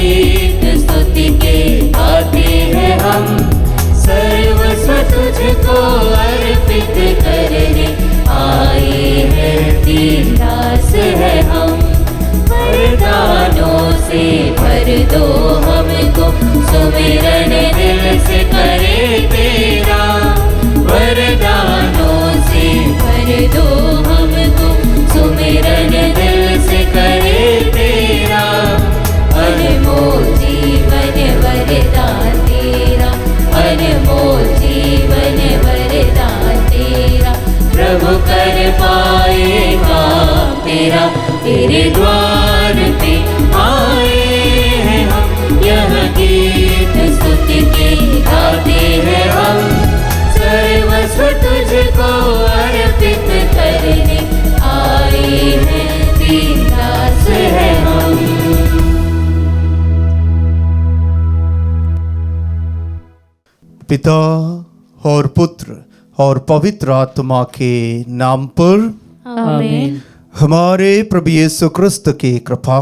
गीत स्तुति के गाते हैं हम, सर्वस्व तुझको अर्पित करने आए हैं, दीन दास है हम। वरदानों से भर दो हमको, सुमिरन दिल से करे तेरा। वरदानों से भर दो हमको, सुमिरन दिल से करे तेरा। अनमोल जीवन वरदान तेरा, अनमोल जीवन वरदान तेरा। प्रभु कर पाए काम तेरा, तेरे द्वार पे आए हैं हम। यह गीत स्तुति के गाते हैं हम, सर्वस्व तुझको अर्पित करने आए हैं, दीन दास है हम। पिता और पुत्र और पवित्र आत्मा के नाम पर आमीन। हमारे प्रभु यीशु क्रिस्त की कृपा,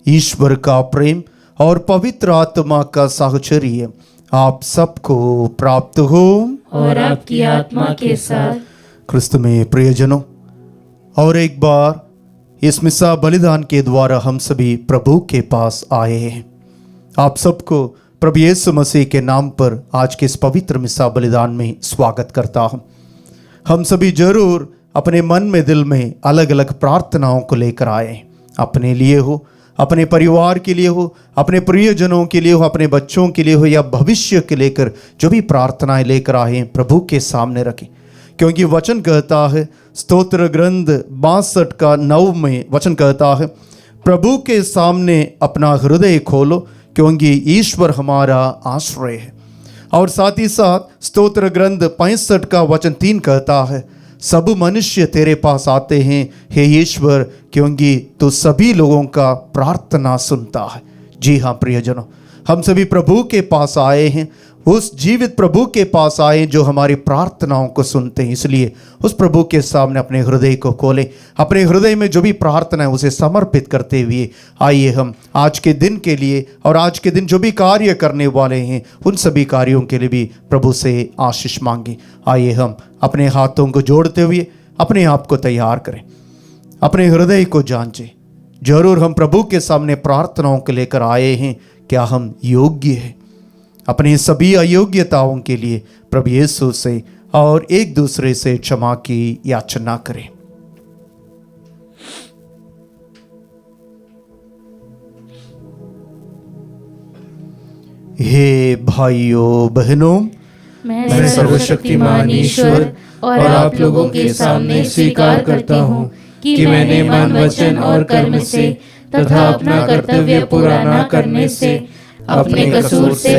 ईश्वर का प्रेम और पवित्र आत्मा का साहचर्य आप सबको प्राप्त हो और आपकी आत्मा के साथ। क्रिस्त में प्रियजनों, और एक बार इस मिसा बलिदान के द्वारा हम सभी प्रभु के पास आए हैं। आप सबको प्रभु यीशु मसीह के नाम पर आज के इस पवित्र मिसा बलिदान में स्वागत करता हूं। हम सभी जरूर अपने मन में, दिल में अलग अलग प्रार्थनाओं को लेकर आए हैं। अपने लिए हो, अपने परिवार के लिए हो, अपने प्रियजनों के लिए हो, अपने बच्चों के लिए हो, या भविष्य के लेकर जो भी प्रार्थनाएं लेकर आए हैं प्रभु के सामने रखें। क्योंकि वचन कहता है, स्तोत्र ग्रंथ 62 का 9 में वचन कहता है, प्रभु के सामने अपना हृदय खोलो क्योंकि ईश्वर हमारा आश्रय है। और साथ ही साथ स्तोत्र ग्रंथ 65 का वचन 3 कहता है, सब मनुष्य तेरे पास आते हैं हे ईश्वर, क्योंकि तू सभी लोगों का प्रार्थना सुनता है। जी हाँ प्रियजनों, हम सभी प्रभु के पास आए हैं, उस जीवित प्रभु के पास आए जो हमारी प्रार्थनाओं को सुनते हैं। इसलिए उस प्रभु के सामने अपने हृदय को खोलें, अपने हृदय में जो भी प्रार्थना है उसे समर्पित करते हुए आइए हम आज के दिन के लिए और आज के दिन जो भी कार्य करने वाले हैं उन सभी कार्यों के लिए भी प्रभु से आशीष मांगे। आइए हम अपने हाथों को जोड़ते हुए अपने आप को तैयार करें, अपने हृदय को जांचें। जरूर हम प्रभु के सामने प्रार्थनाओं को लेकर आए हैं। क्या हम योग्य हैं? अपनी सभी अयोग्यताओं के लिए प्रभु यीशु से और एक दूसरे से क्षमा की याचना करें। हे भाइयों बहनों, मैं सर्वशक्तिमान ईश्वर और आप लोगों के सामने स्वीकार करता हूँ कि मैंने मन, वचन और कर्म से तथा अपना कर्तव्य पूरा न करने से, अपने कसूर से,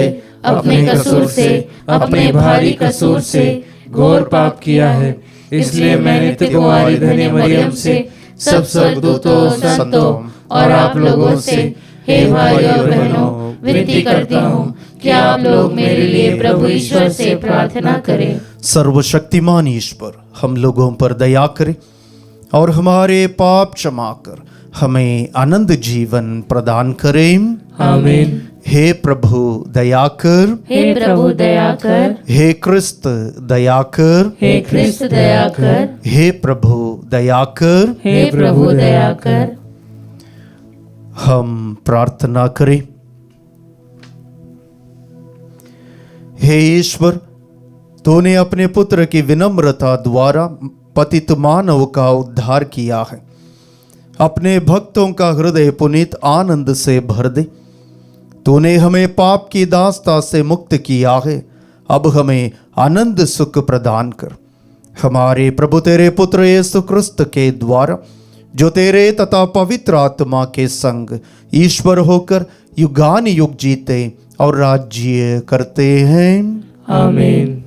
अपने भारी कसूर से घोर पाप किया है। इसलिए मैं नित्य कुमारी धन्य मरियम से, सब स्वर्गदूतों, संतों और आप लोगों से, हे भाइयों और बहनों, विनती करता हूँ कि आप लोग मेरे लिए प्रभु ईश्वर से प्रार्थना करें। सर्वशक्तिमान ईश्वर हम लोगों पर दया करे और हमारे पाप क्षमा कर हमें आनंद जीवन प्रदान करें। आमीन। हे प्रभु दया कर, हे प्रभु दया कर, हे क्रिस्त दया कर, हे क्रिस्त दया कर, हे प्रभु दया कर, हे प्रभु दया कर। हम प्रार्थना करें। हे ईश्वर, तूने अपने पुत्र की विनम्रता द्वारा पतित मानव का उद्धार किया है। अपने भक्तों का हृदय पुनीत आनंद से भर दे। तूने हमें पाप की दास्ता से मुक्त किया है, अब हमें आनंद सुख प्रदान कर। हमारे प्रभु तेरे पुत्र यीशु क्रिस्त के द्वारा, जो तेरे तथा पवित्र आत्मा के संग ईश्वर होकर युगान युग जीते और राज्य करते हैं। आमीन।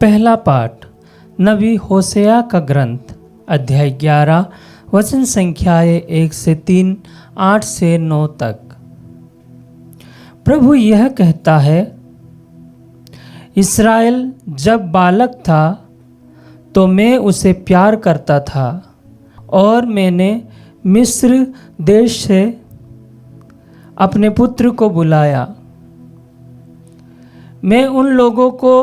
पहला पाठ नबी होसेया का ग्रंथ, अध्याय 11, वचन संख्याएं 1 से 3, 8 से 9 तक। प्रभु यह कहता है, इस्राएल जब बालक था तो मैं उसे प्यार करता था और मैंने मिस्र देश से अपने पुत्र को बुलाया। मैं उन लोगों को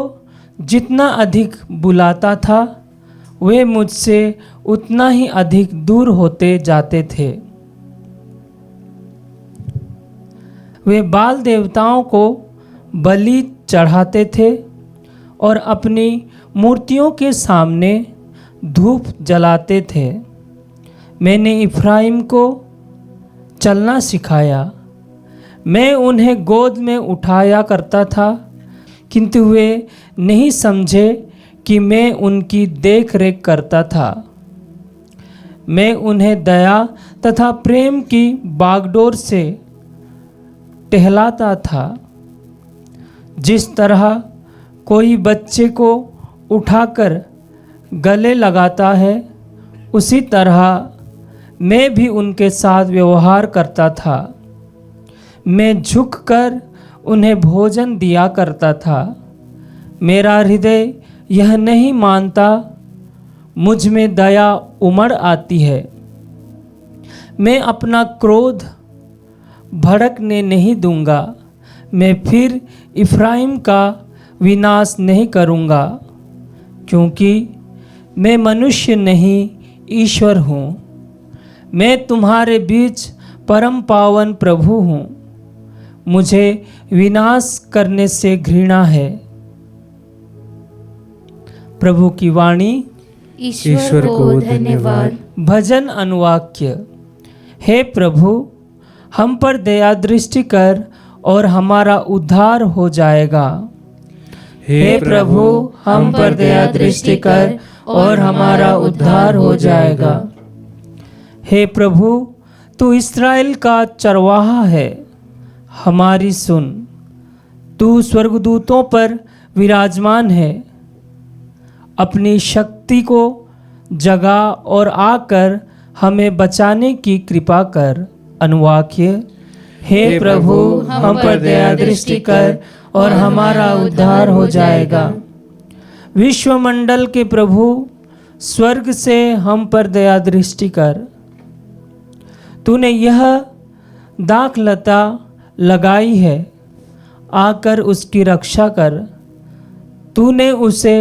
जितना अधिक बुलाता था वे मुझसे उतना ही अधिक दूर होते जाते थे। वे बाल देवताओं को बलि चढ़ाते थे और अपनी मूर्तियों के सामने धूप जलाते थे। मैंने इफ्राइम को चलना सिखाया। मैं उन्हें गोद में उठाया करता था, किंतु वे नहीं समझे कि मैं उनकी देख रेख करता था। मैं उन्हें दया तथा प्रेम की बागडोर से टहलाता था। जिस तरह कोई बच्चे को उठाकर गले लगाता है, उसी तरह मैं भी उनके साथ व्यवहार करता था। मैं झुककर उन्हें भोजन दिया करता था। मेरा हृदय यह नहीं मानता, मुझ में दया उमड़ आती है। मैं अपना क्रोध भड़कने नहीं दूंगा। मैं फिर इफ्राइम का विनाश नहीं करूंगा, क्योंकि मैं मनुष्य नहीं ईश्वर हूँ। मैं तुम्हारे बीच परम पावन प्रभु हूँ। मुझे विनाश करने से घृणा है। प्रभु की वाणी। ईश्वर को धन्यवाद। भजन अनुवाक्य। हे प्रभु, हम पर दया दृष्टि कर और हमारा उद्धार हो जाएगा। हे प्रभु, हम पर दया दृष्टि कर और हमारा उद्धार हो जाएगा। हे प्रभु, तू इस्राएल का चरवाहा है, हमारी सुन। तू स्वर्गदूतों पर विराजमान है, अपनी शक्ति को जगा और आकर हमें बचाने की कृपा कर। अनुवाक्य। हे प्रभु, हम पर दया दृष्टि कर और हमारा उद्धार हो जाएगा। विश्वमंडल के प्रभु, स्वर्ग से हम पर दया दृष्टि कर। तूने यह दाखलता लगाई है, आकर उसकी रक्षा कर। तूने उसे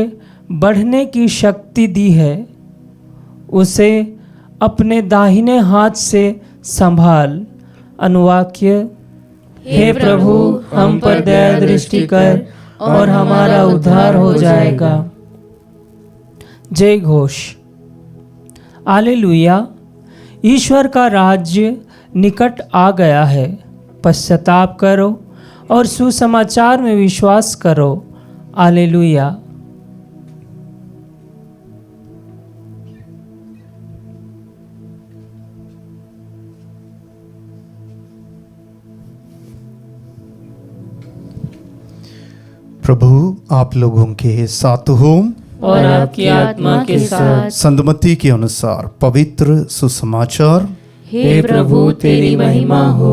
बढ़ने की शक्ति दी है, उसे अपने दाहिने हाथ से संभाल। अनुवाक्य। हे प्रभु, हम पर दया दृष्टि कर और हमारा उद्धार हो जाएगा। जय घोष। हालेलुया। ईश्वर का राज्य निकट आ गया है। पश्चाताप करो और सुसमाचार में विश्वास करो। हालेलुया। प्रभु आप लोगों के साथ हो और आपकी आत्मा के साथ। संतमत्ती के अनुसार पवित्र सुसमाचार। हे प्रभु तेरी महिमा हो।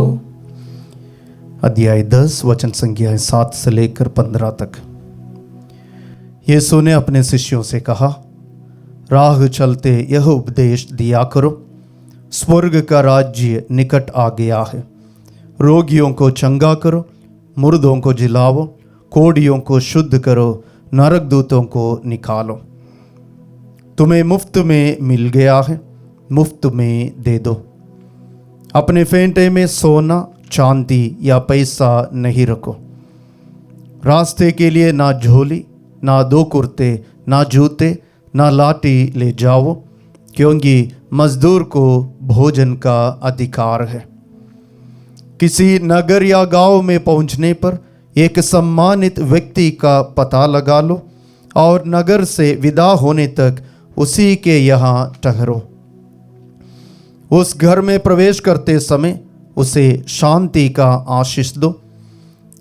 अध्याय 10 वचन संख्या 7 से लेकर 15 तक। यीशु ने अपने शिष्यों से कहा, राह चलते यह उपदेश दिया करो, स्वर्ग का राज्य निकट आ गया है। रोगियों को चंगा करो, मुर्दों को जिलाओ, कोढ़ियों को शुद्ध करो, नरक दूतों को निकालो। तुम्हें मुफ्त में मिल गया है, मुफ्त में दे दो। अपने फेंटे में सोना चांदी या पैसा नहीं रखो। रास्ते के लिए ना झोली, ना 2 कुर्ते, ना जूते, ना लाठी ले जाओ, क्योंकि मजदूर को भोजन का अधिकार है। किसी नगर या गांव में पहुंचने पर एक सम्मानित व्यक्ति का पता लगा लो और नगर से विदा होने तक उसी के यहाँ ठहरो। उस घर में प्रवेश करते समय उसे शांति का आशीष दो।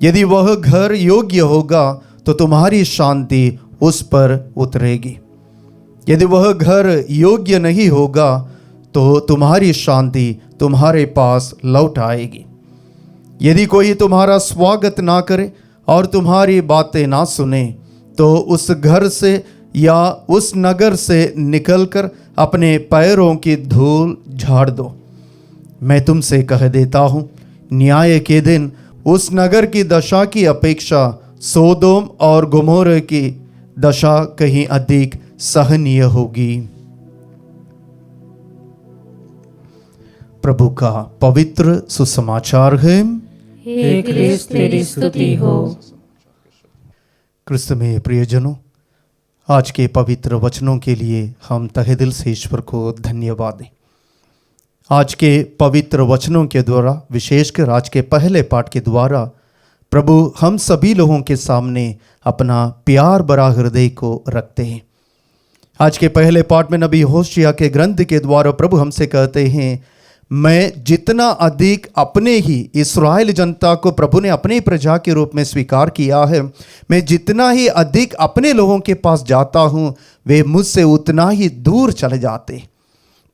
यदि वह घर योग्य होगा तो तुम्हारी शांति उस पर उतरेगी। यदि वह घर योग्य नहीं होगा तो तुम्हारी शांति तुम्हारे पास लौट आएगी। यदि कोई तुम्हारा स्वागत ना करे और तुम्हारी बातें ना सुने तो उस घर से या उस नगर से निकलकर अपने पैरों की धूल झाड़ दो। मैं तुमसे कह देता हूँ, न्याय के दिन उस नगर की दशा की अपेक्षा सोदोम और गोमोर की दशा कहीं अधिक सहनीय होगी। प्रभु का पवित्र सुसमाचार है। हे क्रिस्त तेरी स्तुति हो। क्रिस्त में प्रियजनों, आज के पवित्र वचनों के लिए हम तहे दिल से ईश्वर को धन्यवाद दें। आज के पवित्र वचनों के द्वारा, विशेषकर आज के पहले पाठ के द्वारा, प्रभु हम सभी लोगों के सामने अपना प्यार भरा हृदय को रखते हैं। आज के पहले पाठ में नबी होशिया के ग्रंथ के द्वारा प्रभु हमसे कहते हैं, मैं जितना अधिक अपने ही इस्राएल जनता को प्रभु ने अपनी प्रजा के रूप में स्वीकार किया है, मैं जितना ही अधिक अपने लोगों के पास जाता हूँ, वे मुझसे उतना ही दूर चले जाते।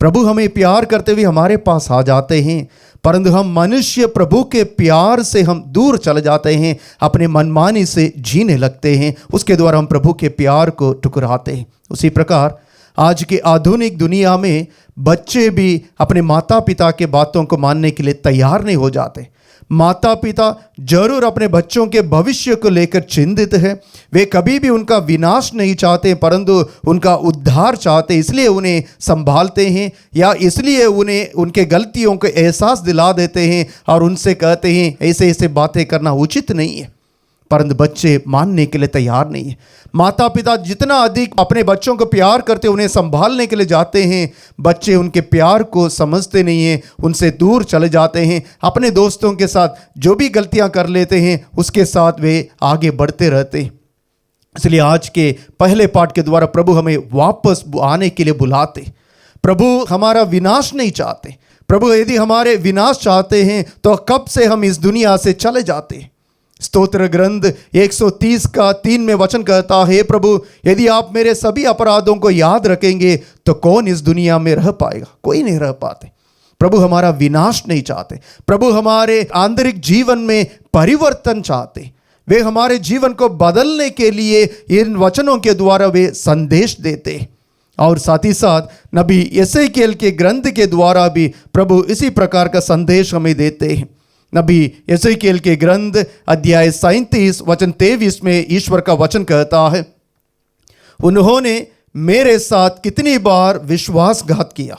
प्रभु हमें प्यार करते हुए हमारे पास आ जाते हैं, परंतु हम मनुष्य प्रभु के प्यार से हम दूर चले जाते हैं, अपने मनमानी से जीने लगते हैं, उसके द्वारा हम प्रभु के प्यार को ठुकराते हैं। उसी प्रकार आज के आधुनिक दुनिया में बच्चे भी अपने माता पिता के बातों को मानने के लिए तैयार नहीं हो जाते। माता पिता जरूर अपने बच्चों के भविष्य को लेकर चिंतित है। वे कभी भी उनका विनाश नहीं चाहते, परंतु उनका उद्धार चाहते, इसलिए उन्हें संभालते हैं या इसलिए उन्हें उनके गलतियों को एहसास दिला देते हैं और उनसे कहते हैं ऐसे ऐसे बातें करना उचित नहीं है। परंतु बच्चे मानने के लिए तैयार नहीं है। माता पिता जितना अधिक अपने बच्चों को प्यार करते, उन्हें संभालने के लिए जाते हैं, बच्चे उनके प्यार को समझते नहीं हैं, उनसे दूर चले जाते हैं। अपने दोस्तों के साथ जो भी गलतियां कर लेते हैं, उसके साथ वे आगे बढ़ते रहते हैं। इसलिए आज के पहले पाठ के द्वारा प्रभु हमें वापस आने के लिए बुलाते। प्रभु हमारा विनाश नहीं चाहते। प्रभु यदि हमारे विनाश चाहते हैं तो कब से हम इस दुनिया से चले जाते। स्तोत्र ग्रंथ 130 का 3 में वचन कहता है, हे प्रभु यदि आप मेरे सभी अपराधों को याद रखेंगे तो कौन इस दुनिया में रह पाएगा? कोई नहीं रह पाते। प्रभु हमारा विनाश नहीं चाहते। प्रभु हमारे आंतरिक जीवन में परिवर्तन चाहते। वे हमारे जीवन को बदलने के लिए इन वचनों के द्वारा वे संदेश देते। और साथ ही साथ नबी यसेकेल के ग्रंथ के द्वारा भी प्रभु इसी प्रकार का संदेश हमें देते हैं। नबी यसेकेल के ग्रंथ अध्याय 37 वचन 23 में ईश्वर का वचन कहता है, उन्होंने मेरे साथ कितनी बार विश्वासघात किया,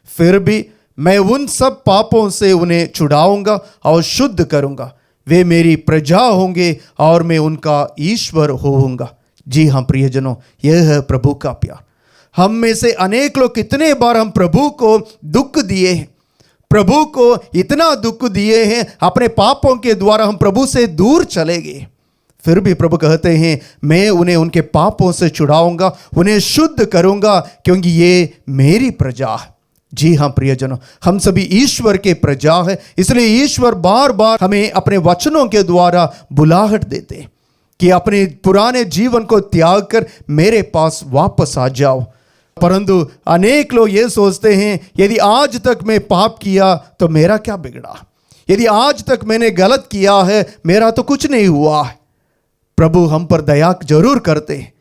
फिर भी मैं उन सब पापों से उन्हें छुड़ाऊंगा और शुद्ध करूंगा। वे मेरी प्रजा होंगे और मैं उनका ईश्वर होऊंगा। जी हाँ प्रियजनों, यह है प्रभु का प्यार। हम में से अनेक लोग कितने बार हम प्रभु को दुख दिए हैं, प्रभु को इतना दुख दिए हैं, अपने पापों के द्वारा हम प्रभु से दूर चले गए। फिर भी प्रभु कहते हैं, मैं उन्हें उनके पापों से छुड़ाऊंगा, उन्हें शुद्ध करूंगा, क्योंकि ये मेरी प्रजा है। जी हाँ प्रियजनों, हम सभी ईश्वर के प्रजा है। इसलिए ईश्वर बार बार हमें अपने वचनों के द्वारा बुलाहट देते हैं कि अपने पुराने जीवन को त्याग कर मेरे पास वापस आ जाओ। परंतु अनेक लोग ये सोचते हैं, यदि आज तक मैं पाप किया तो मेरा क्या बिगड़ा, यदि आज तक मैंने गलत किया है मेरा तो कुछ नहीं हुआ है। प्रभु हम पर दया जरूर करते हैं।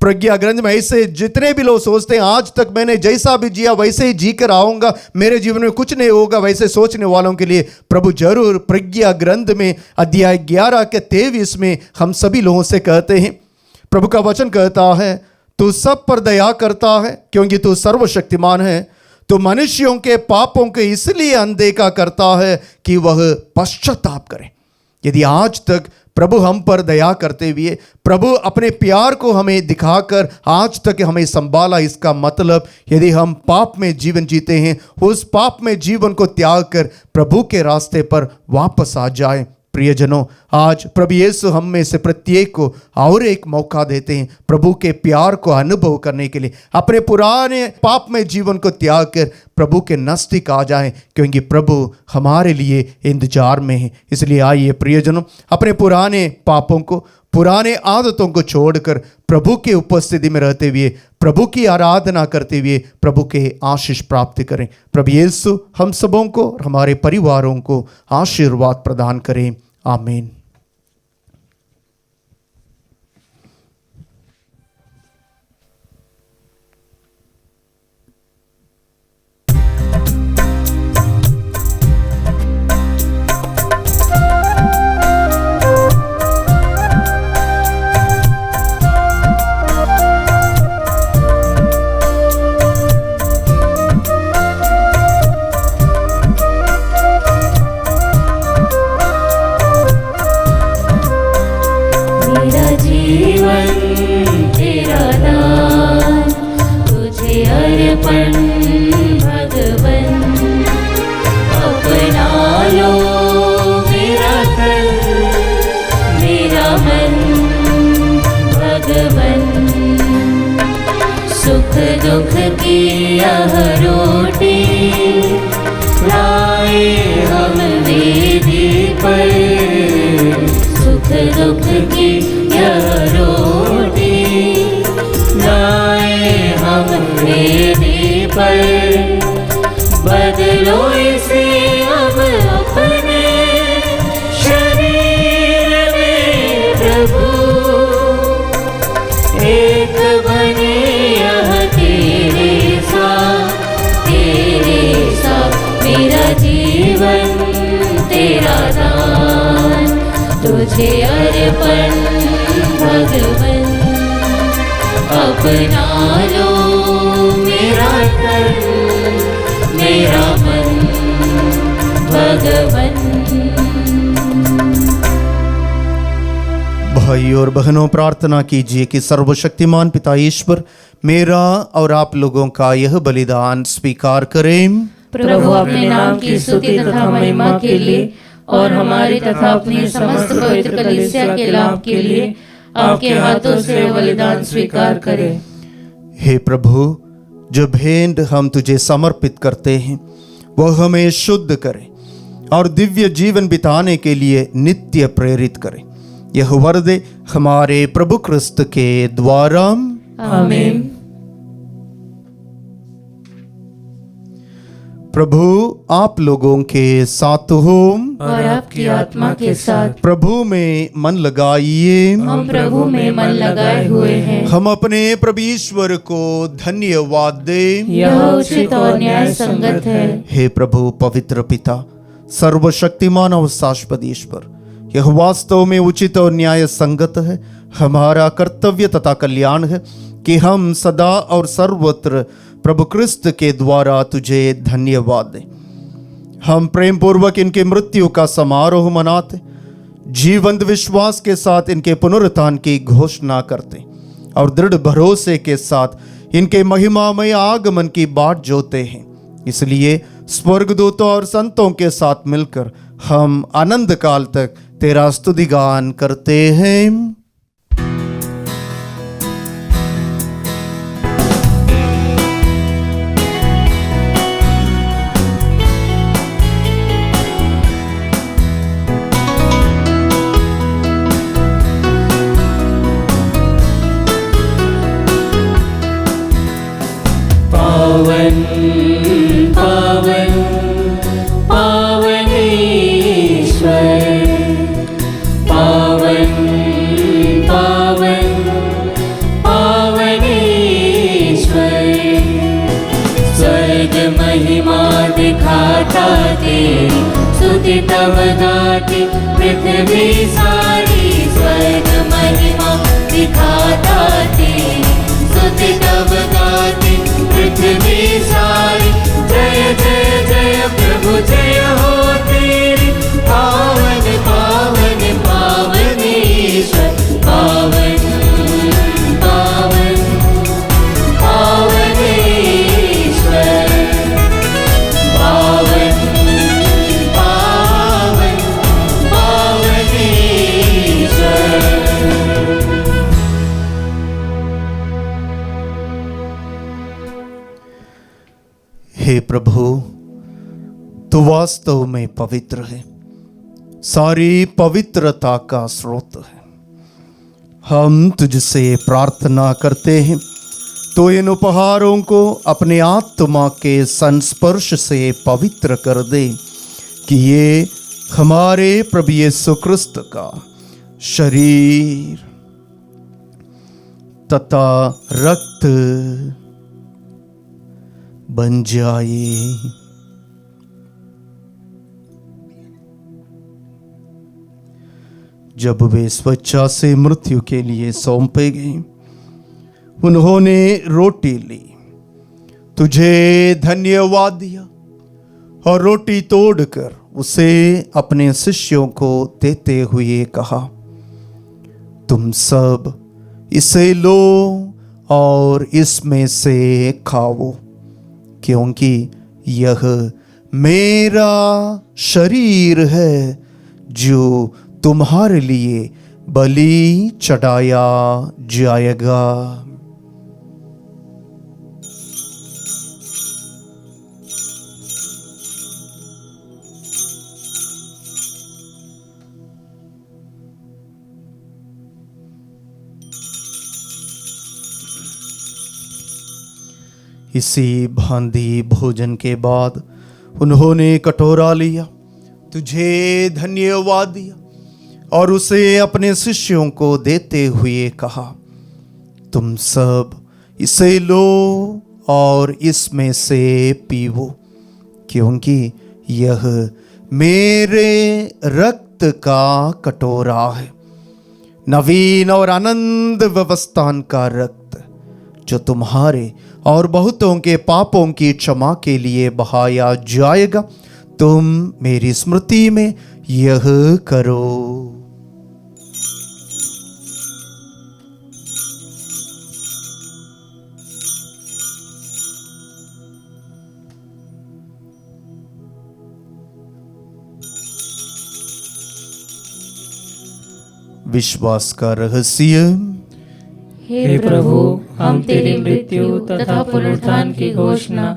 प्रज्ञा ग्रंथ में ऐसे जितने भी लोग सोचते हैं, आज तक मैंने जैसा भी जिया वैसे ही जी कर आऊंगा, मेरे जीवन में कुछ नहीं होगा, वैसे सोचने वालों के लिए प्रभु जरूर प्रज्ञा ग्रंथ में अध्याय 11 के 23 में हम सभी लोगों से कहते हैं, प्रभु का वचन कहता है, तू सब पर दया करता है क्योंकि तू सर्वशक्तिमान है। तो मनुष्यों के पापों को इसलिए अनदेखा करता है कि वह पश्चाताप करे। यदि आज तक प्रभु हम पर दया करते हुए, प्रभु अपने प्यार को हमें दिखाकर आज तक हमें संभाला, इसका मतलब यदि हम पाप में जीवन जीते हैं, उस पाप में जीवन को त्याग कर प्रभु के रास्ते पर वापस आ जाए। प्रियजनों, आज प्रभु यीशु हम में से प्रत्येक को और एक मौका देते हैं प्रभु के प्यार को अनुभव करने के लिए। अपने पुराने पाप में जीवन को त्याग कर प्रभु के नज़दीक आ जाएं, क्योंकि प्रभु हमारे लिए इंतजार में है। इसलिए आइए प्रियजनों, अपने पुराने पापों को, पुराने आदतों को छोड़कर प्रभु के उपस्थिति में रहते हुए, प्रभु की आराधना करते हुए प्रभु के आशीष प्राप्त करें। प्रभु यीशु हम सबों को, हमारे परिवारों को आशीर्वाद प्रदान करें। आमीन। दुख की यह रोटी लाए हम वेदी पर, सुख दुख की यह रोटी लाए हम वेदी पर। बदलो इसे अब अपने शरीर में प्रभु, एक बने यह तेरे साथ मेरा जीवन तेरा दान तुझे अर्पण भगवन। अपना लो मेरा तन मेरा मन भगवन। भाई और बहनों, प्रार्थना कीजिए कि सर्वशक्तिमान पिता ईश्वर मेरा और आप लोगों का यह बलिदान स्वीकार करें। प्रभु अपने नाम की स्तुति तथा महिमा के लिए और हमारे तथा अपनी समस्त पवित्र कलीसिया के लाभ के लिए आपके हाथों से बलिदान स्वीकार करें। हे प्रभु, जो भेंट हम तुझे समर्पित करते हैं वह हमें शुद्ध करे और दिव्य जीवन बिताने के लिए नित्य प्रेरित करे। यह वर दे हमारे प्रभु क्रिस्त के द्वारा। आमीन। प्रभु आप लोगों के साथ हो और आपकी आत्मा के साथ। प्रभु में मन लगाइए। हम प्रभु में मन लगाए हुए हैं। हम अपने प्रभु ईश्वर को धन्यवाद दें। यह उचित और न्याय संगत है। हे प्रभु पवित्र पिता, सर्वशक्तिमान और शाश्वत ईश्वर, यह वास्तव में उचित और न्याय संगत है, हमारा कर्तव्य तथा कल्याण है कि हम सदा और सर्वत्र प्रभु क्रिस्त के द्वारा तुझे धन्यवाद दें। हम प्रेम पूर्वक इनके मृत्यु का समारोह मनाते, जीवंत विश्वास के साथ इनके पुनरुत्थान की घोषणा करते और दृढ़ भरोसे के साथ इनके महिमामय आगमन की बाट जोते हैं। इसलिए स्वर्गदूतों और संतों के साथ मिलकर हम अनंत काल तक तेरा स्तुति गान करते हैं। पावन पावन पावन ईश्वर, पावन पावन पावन ईश्वर। स्वर्ग महिमा दिखाता तेरी स्तुति तब गाती पृथ्वी सारी। स्वर्ग महिमा दिखाता तेरी स्तुति तब गाती पृथ्वी सारी। जय जय जय प्रभु जय हो तेरी, पावन पावन पावन ईश्वर। पावन पावन पावन ईश्वर, पावन पावन पावन ईश्वर। हे प्रभु, तू वास्तव में पवित्र है, सारी पवित्रता का स्रोत है। हम तुझसे प्रार्थना करते हैं तो इन उपहारों को अपने आत्मा के संस्पर्श से पवित्र कर दे कि ये हमारे प्रभु यीशु क्रिस्त का शरीर तथा रक्त बन जाए। जब वे स्वेच्छा से मृत्यु के लिए सौंपे गए, उन्होंने रोटी ली, तुझे धन्यवाद दिया और रोटी तोड़कर उसे अपने शिष्यों को देते हुए कहा, तुम सब इसे लो और इसमें से खाओ, क्योंकि यह मेरा शरीर है जो तुम्हारे लिए बलि चढ़ाया जाएगा। इसी भांति भोजन के बाद उन्होंने कटोरा लिया, तुझे धन्यवाद दिया और उसे अपने शिष्यों को देते हुए कहा, तुम सब इसे लो और इसमें से पीवो, क्योंकि यह मेरे रक्त का कटोरा है, नवीन और आनंद व्यवस्थान का रक्त, जो तुम्हारे और बहुतों के पापों की क्षमा के लिए बहाया जाएगा। तुम मेरी स्मृति में यह करो। विश्वास का रहस्य। हे प्रभु, हम तेरी मृत्यु तथा पुनरुत्थान की घोषणा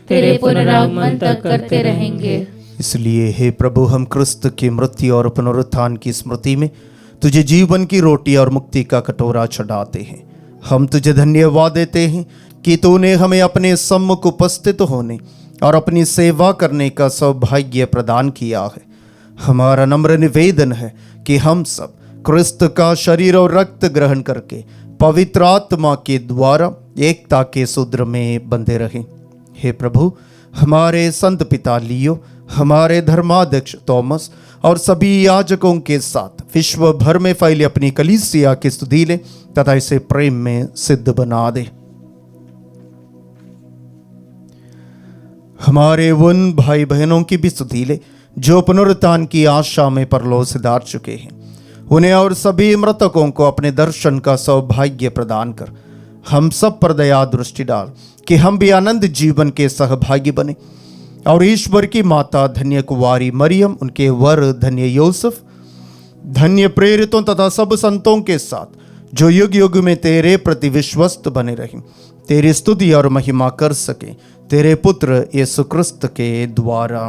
तेरे पुनरागमन तक करते रहेंगे। इसलिए हे प्रभु, हम क्रिस्त की मृत्यु और पुनरुत्थान की स्मृति में तुझे जीवन की रोटी और मुक्ति का कटोरा चढ़ाते हैं। हम तुझे धन्यवाद देते हैं कि तूने हमें अपने सम्मुख उपस्थित होने और अपनी सेवा करने का सौभाग्य प्रदान किया है। हमारा नम्र निवेदन है कि हम सब क्रिस्त का शरीर और रक्त ग्रहण करके पवित्र आत्मा के द्वारा एकता के सूत्र में बंधे रहें। हे प्रभु, हमारे संत पिता लियो, हमारे धर्माध्यक्ष थॉमस और सभी याजकों के साथ विश्व भर में फैली अपनी कलीसिया की स्तुति ले तथा इसे प्रेम में सिद्ध बना दे। हमारे उन भाई बहनों की भी स्तुति ले जो पुनरुत्थान की आशा में परलोक सिधार चुके हैं। उन्हें और सभी मृतकों को अपने दर्शन का सौभाग्य प्रदान कर हम सब पर दया दृष्टि डाल कि हम भी आनंद जीवन के सहभागी बने और ईश्वर की माता धन्य कुंवारी मरियम, उनके वर धन्य यूसुफ, धन्य प्रेरितों तथा सब संतों के साथ जो युग युग में तेरे प्रति विश्वस्त बने रहें, तेरी स्तुति और महिमा कर सके तेरे पुत्र यीशु क्रिस्त के द्वारा।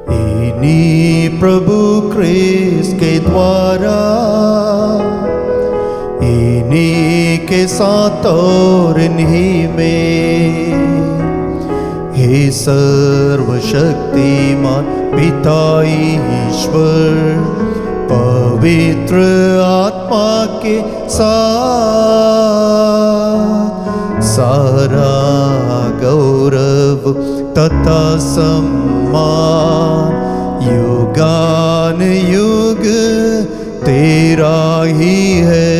इन्हीं प्रभु क्रिस्त के द्वारा, इन्हीं के साथ और इन्हीं में, हे सर्वशक्तिमान पिता ईश्वर, पवित्र आत्मा के साथ सारा गौरव तथा सम्मान युगान युग तेरा ही है।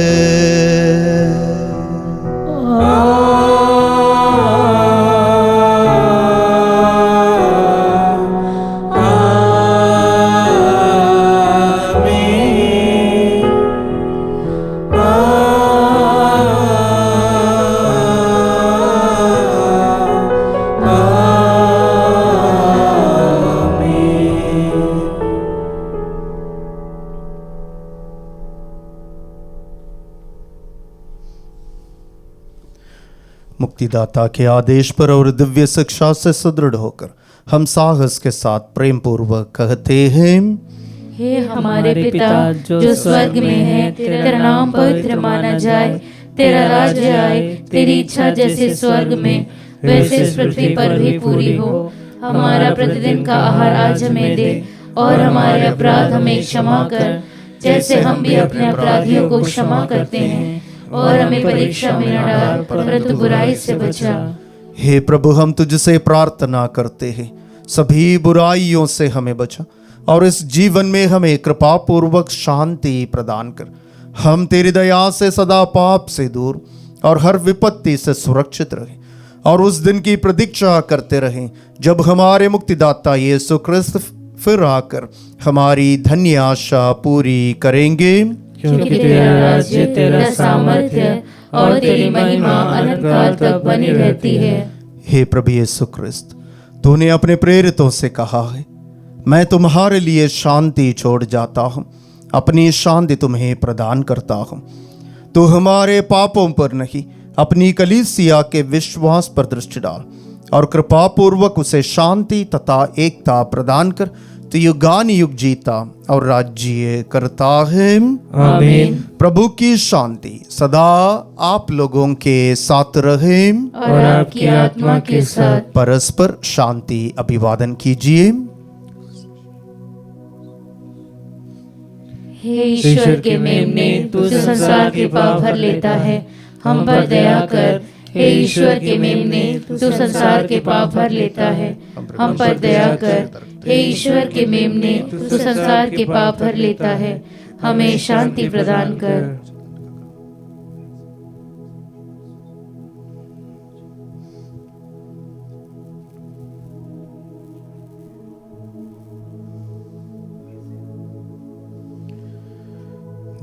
मुक्तिदाता के आदेश पर और दिव्य शिक्षा से सुदृढ़ होकर हम साहस के साथ प्रेम पूर्वक कहते हैं, हे हमारे पिता जो स्वर्ग में है, तेरा नाम पवित्र माना जाए, तेरा राज्य आए, तेरी इच्छा जैसे स्वर्ग में वैसे इस पृथ्वी पर भी पूरी हो। हमारा प्रतिदिन का आहार आज हमें दे और हमारे अपराध हमें क्षमा कर जैसे हम भी अपने अपराधियों को क्षमा करते हैं, और हमें परीक्षा में न डाल परंतु बुराई से बचा। हे प्रभु, हम तुझसे प्रार्थना करते हैं, सभी बुराइयों से हमें बचा और इस जीवन में हमें कृपा पूर्वक शांति प्रदान कर। हम तेरी दया से सदा पाप से दूर और हर विपत्ति से सुरक्षित रहें और उस दिन की प्रतीक्षा करते रहें जब हमारे मुक्तिदाता यीशु क्रिस्त फिर आकर हमारी धन्य आशा पूरी करेंगे। क्योंकि तेरा राज्य, तेरा सामर्थ्य और तेरी महिमा अनंत काल तक बनी रहती है। हे प्रभु यीशु क्रिस्त, तूने अपने प्रेरितों से कहा है, मैं तुम्हारे लिए शांति छोड़ जाता हूँ, अपनी शांति तुम्हें प्रदान करता हूँ। तो हमारे पापों पर नहीं, अपनी कलीसिया के विश्वास पर दृष्टि डाल और कृपा पूर्वक उसे शांति तथा एकता प्रदान कर, तो युगान युग जीता और राज्य करता है। आमीन। प्रभु की शांति सदा आप लोगों के साथ रहे और आपकी आत्मा के साथ। परस्पर शांति अभिवादन कीजिए। हे ईश्वर के मेमने, तू संसार के पाप भर लेता है, हम पर दया कर। हे ईश्वर के मेमने, तू संसार के पाप भर लेता है, हम पर दया कर। हे ईश्वर के मेमने, तू संसार के पाप भर लेता है, हमें शांति प्रदान कर।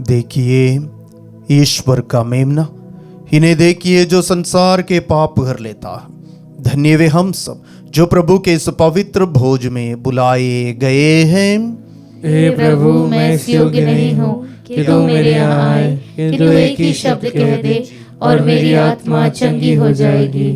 देखिए ईश्वर का मेमना, इन्हें देखिए जो संसार के पाप भर लेता है। धन्य वे हम सब जो प्रभु के इस पवित्र भोज में बुलाए गए हैं। हे प्रभु, मैं इस योग्य नहीं हूँ कि तू मेरे यहाँ आए, किंतु एक ही शब्द कह दे और मेरी आत्मा चंगी हो जाएगी।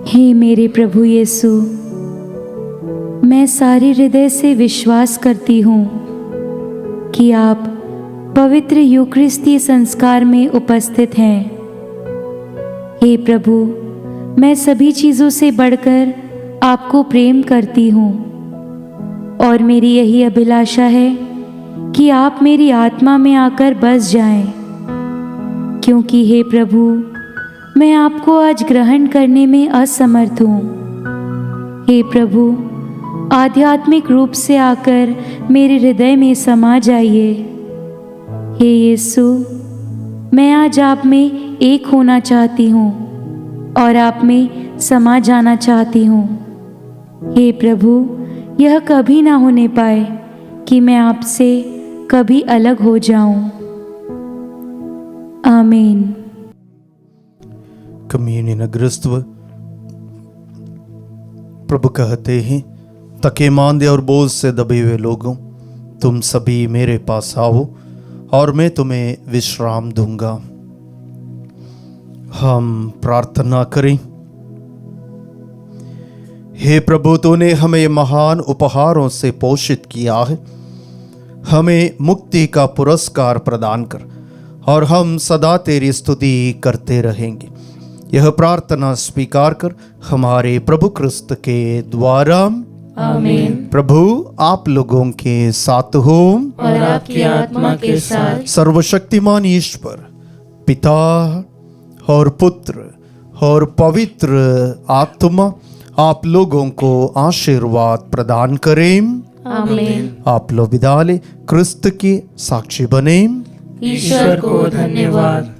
हे मेरे प्रभु यीशु, मैं सारे हृदय से विश्वास करती हूँ कि आप पवित्र यूकरिस्ती संस्कार में उपस्थित हैं। हे प्रभु, मैं सभी चीज़ों से बढ़कर आपको प्रेम करती हूँ और मेरी यही अभिलाषा है कि आप मेरी आत्मा में आकर बस जाएं, क्योंकि हे प्रभु, मैं आपको आज ग्रहण करने में असमर्थ हूँ। हे प्रभु, आध्यात्मिक रूप से आकर मेरे हृदय में समा जाइए। हे यीशु, मैं आज आप में एक होना चाहती हूँ और आप में समा जाना चाहती हूँ। हे प्रभु, यह कभी ना होने पाए कि मैं आपसे कभी अलग हो जाऊं। आमीन। कम्युनियन अग्रस्तव। प्रभु कहते हैं, थके मांदे और बोझ से दबे हुए लोगों, तुम सभी मेरे पास आओ और मैं तुम्हें विश्राम दूंगा। हम प्रार्थना करें। हे प्रभु, तूने हमें महान उपहारों से पोषित किया है, हमें मुक्ति का पुरस्कार प्रदान कर और हम सदा तेरी स्तुति करते रहेंगे। यह प्रार्थना स्वीकार कर हमारे प्रभु क्रिस्त के द्वारा। आमीन। प्रभु आप लोगों के साथ हो और आपकी आत्मा के साथ। सर्वशक्तिमान ईश्वर पिता और पुत्र और पवित्र आत्मा आप लोगों को आशीर्वाद प्रदान करें। आमीन। आप लोग विदा ले क्रिस्त के साक्षी बने। ईश्वर को धन्यवाद।